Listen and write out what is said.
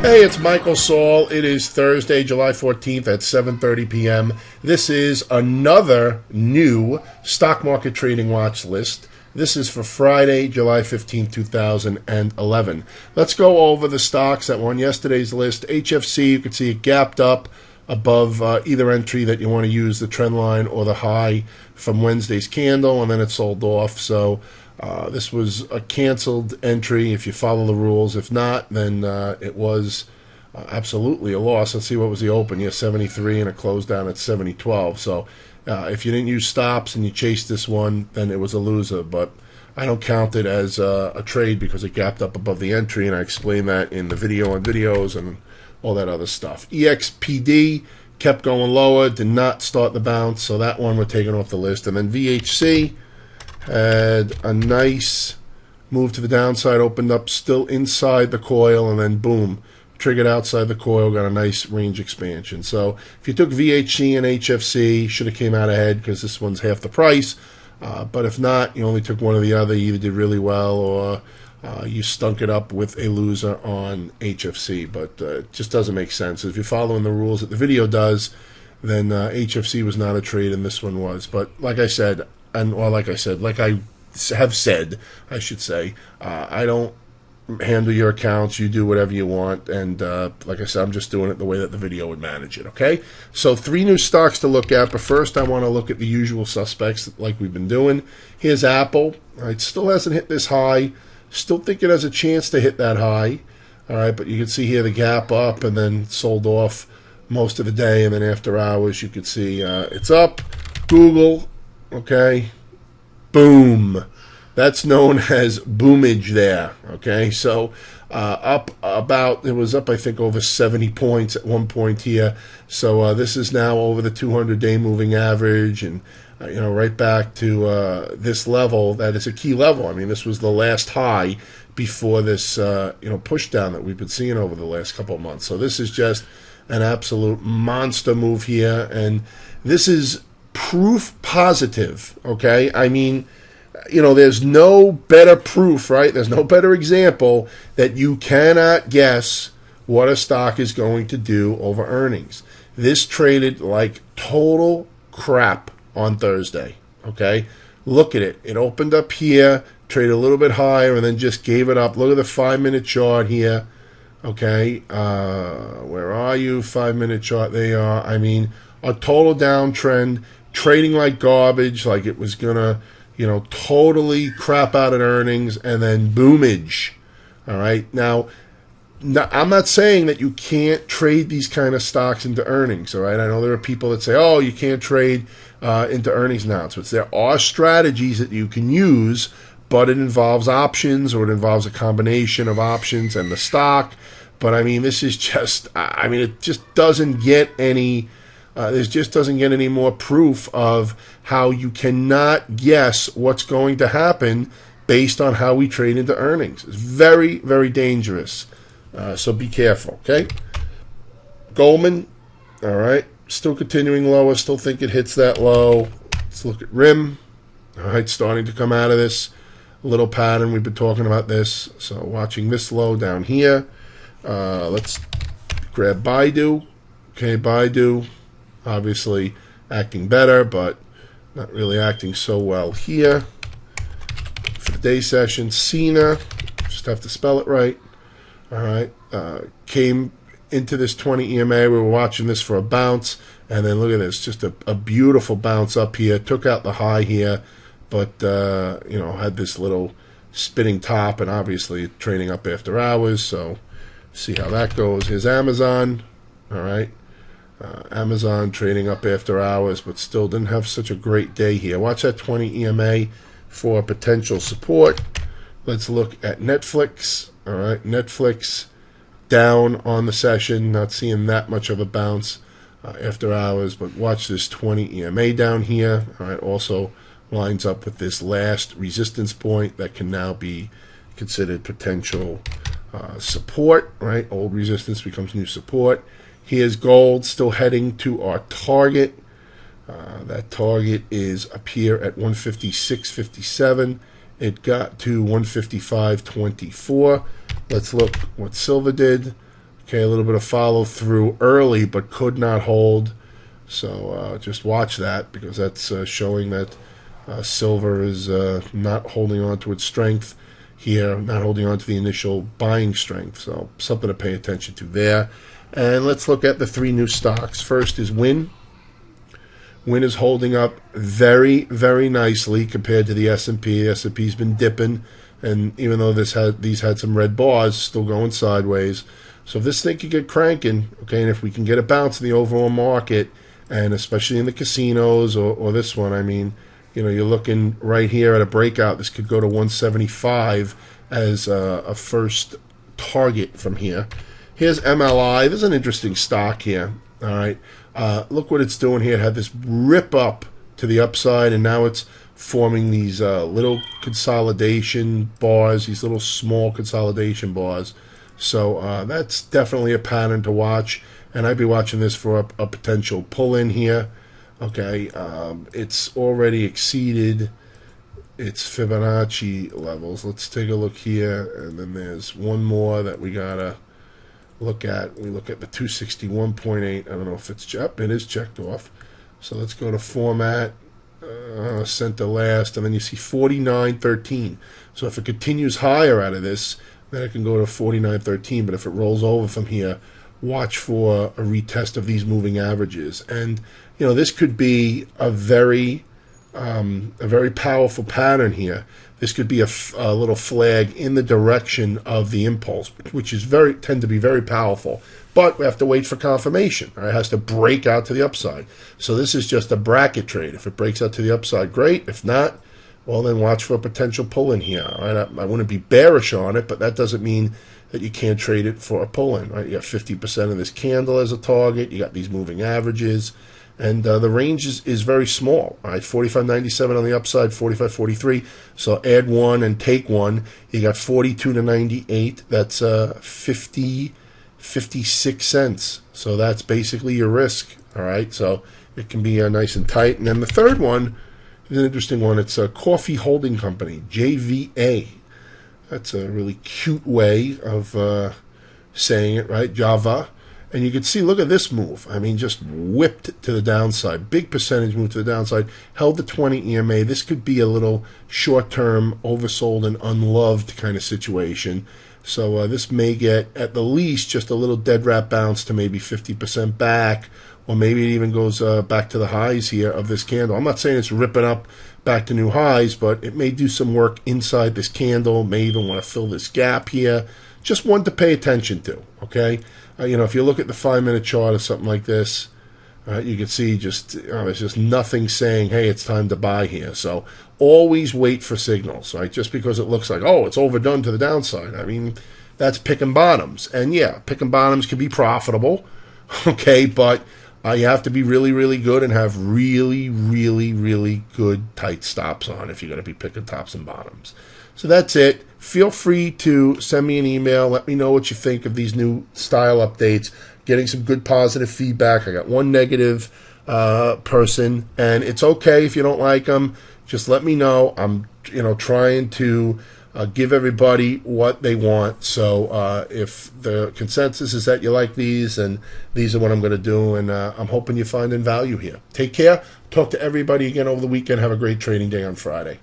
Hey, it's Michael Saul. It is Thursday, July 14th at 7:30 p.m. This is another new stock market trading watch list. This is for Friday, July 15th, 2011. Let's go over the stocks that were on yesterday's list. HFC, you can see it gapped up above either entry that you want to use, the trend line or the high from Wednesday's candle, and then it sold off. So this was a canceled entry if you follow the rules. If not, then it was absolutely a loss. Let's see, what was the open? Yeah, 73, and it closed down at 70.12. So if you didn't use stops and you chased this one, then it was a loser. But I don't count it as a trade because it gapped up above the entry, and I explained that in the video on videos and all that other stuff. EXPD kept going lower, did not start the bounce, so that one we're taking off the list. And then VHC had a nice move to the downside, opened up still inside the coil, and then boom, triggered outside the coil, got a nice range expansion. So if you took VHC and HFC, should have came out ahead because this one's half the price. But if not, you only took one or the other. You either did really well or you stunk it up with a loser on HFC. But it just doesn't make sense. If you're following the rules that the video does, then HFC was not a trade and this one was. But like I said, like I have said, I should say, I don't handle your accounts. You do whatever you want, and like I said, I'm just doing it the way that the video would manage it. Okay, so 3 new stocks to look at, but first I want to look at the usual suspects like we've been doing. Here's Apple. It still hasn't hit this high. Still think it has a chance to hit that high. All right, but you can see here the gap up and then sold off most of the day, and then after hours you could see it's up. Google, okay, boom. That's known as boomage there, okay? So up about, it was up I think over 70 points at one point here. So this is now over the 200-day moving average, and right back to this level. That is a key level. I mean, this was the last high before this push down that we've been seeing over the last couple of months. So this is just an absolute monster move here, and this is proof positive, okay? I mean, there's no better proof, right? There's no better example that you cannot guess what a stock is going to do over earnings. This traded like total crap on Thursday, okay? Look at it. It opened up here, traded a little bit higher, and then just gave it up. Look at the 5-minute chart here, okay? Where are you? 5-minute chart. They are. I mean, a total downtrend, trading like garbage, like it was going to totally crap out at earnings, and then boomage. All right. Now, I'm not saying that you can't trade these kind of stocks into earnings. All right. I know there are people that say, oh, you can't trade into earnings announcements. There are strategies that you can use, but it involves options, or it involves a combination of options and the stock. But I mean, this is just, it just doesn't get any. This just doesn't get any more proof of how you cannot guess what's going to happen based on how we trade into earnings. It's very, very dangerous. So be careful, okay? Goldman, all right, still continuing lower. Still think it hits that low. Let's look at RIM. All right, starting to come out of this little pattern. We've been talking about this. So watching this low down here. Let's grab Baidu. Okay, Baidu. Obviously acting better, but not really acting so well here. For the day session, Cena, just have to spell it right. All right, came into this 20 EMA. We were watching this for a bounce, and then look at this, just a beautiful bounce up here. Took out the high here, but had this little spinning top, and obviously trading up after hours. So see how that goes. Here's Amazon. All right. Amazon trading up after hours, but still didn't have such a great day here. Watch that 20 EMA for potential support. Let's look at Netflix. All right, Netflix down on the session, not seeing that much of a bounce after hours, but watch this 20 EMA down here. All right, also lines up with this last resistance point that can now be considered potential support. Right, old resistance becomes new support. Here's gold, still heading to our target. That target is up here at 156.57. It got to 155.24. Let's look what silver did. Okay, a little bit of follow through early, but could not hold. So just watch that, because that's showing that silver is not holding on to its strength here, not holding on to the initial buying strength. So something to pay attention to there. And let's look at the three new stocks. First is Win. Win is holding up very, very nicely compared to the S&P. The S&P's been dipping, and even though these had some red bars, still going sideways. So if this thing can get cranking, okay, and if we can get a bounce in the overall market, and especially in the casinos or this one, I mean, you're looking right here at a breakout. This could go to 175 as a first target from here. Here's MLI. This is an interesting stock here. All right. Look what it's doing here. It had this rip up to the upside, and now it's forming these little consolidation bars, these little small consolidation bars. So that's definitely a pattern to watch, and I'd be watching this for a potential pull-in here. Okay, it's already exceeded its Fibonacci levels. Let's take a look here, and then there's one more that we gotta look at. We look at the 261.8. I don't know if it's it is checked off. So let's go to format, center last, and then you see 49.13. So if it continues higher out of this, then it can go to 49.13. But if it rolls over from here, watch for a retest of these moving averages. And this could be a very powerful pattern here. This could be a little flag in the direction of the impulse, which is tend to be very powerful. But we have to wait for confirmation. Right? It has to break out to the upside. So this is just a bracket trade. If it breaks out to the upside, great. If not, well, then watch for a potential pull-in here. Right? I wouldn't be bearish on it, but that doesn't mean that you can't trade it for a pull-in. Right? You got 50% of this candle as a target. You got these moving averages. And the range is very small. All right, 45.97 on the upside, 45.43. So add one and take one. You got 42 to 98. That's 56 cents. So that's basically your risk. All right, so it can be nice and tight. And then the third one is an interesting one. It's a Coffee Holding Company, JVA. That's a really cute way of saying it, right? Java. And you can see, look at this move. I mean, just whipped to the downside. Big percentage move to the downside. Held the 20 EMA. This could be a little short-term, oversold and unloved kind of situation. So this may get, at the least, just a little dead rat bounce to maybe 50% back. Or maybe it even goes back to the highs here of this candle. I'm not saying it's ripping up back to new highs, but it may do some work inside this candle. May even want to fill this gap here. Just one to pay attention to, okay? If you look at the 5-minute chart or something like this, you can see there's just nothing saying, hey, it's time to buy here. So always wait for signals, right? Just because it looks like, oh, it's overdone to the downside. I mean, that's picking bottoms. And yeah, picking bottoms can be profitable, okay? But you have to be really, really good and have really, really, really good tight stops on if you're going to be picking tops and bottoms. So that's it. Feel free to send me an email. Let me know what you think of these new style updates. Getting some good positive feedback. I got one negative person, and it's okay if you don't like them. Just let me know. I'm trying to give everybody what they want. So if the consensus is that you like these, and these are what I'm going to do, and I'm hoping you're finding value here. Take care. Talk to everybody again over the weekend. Have a great trading day on Friday.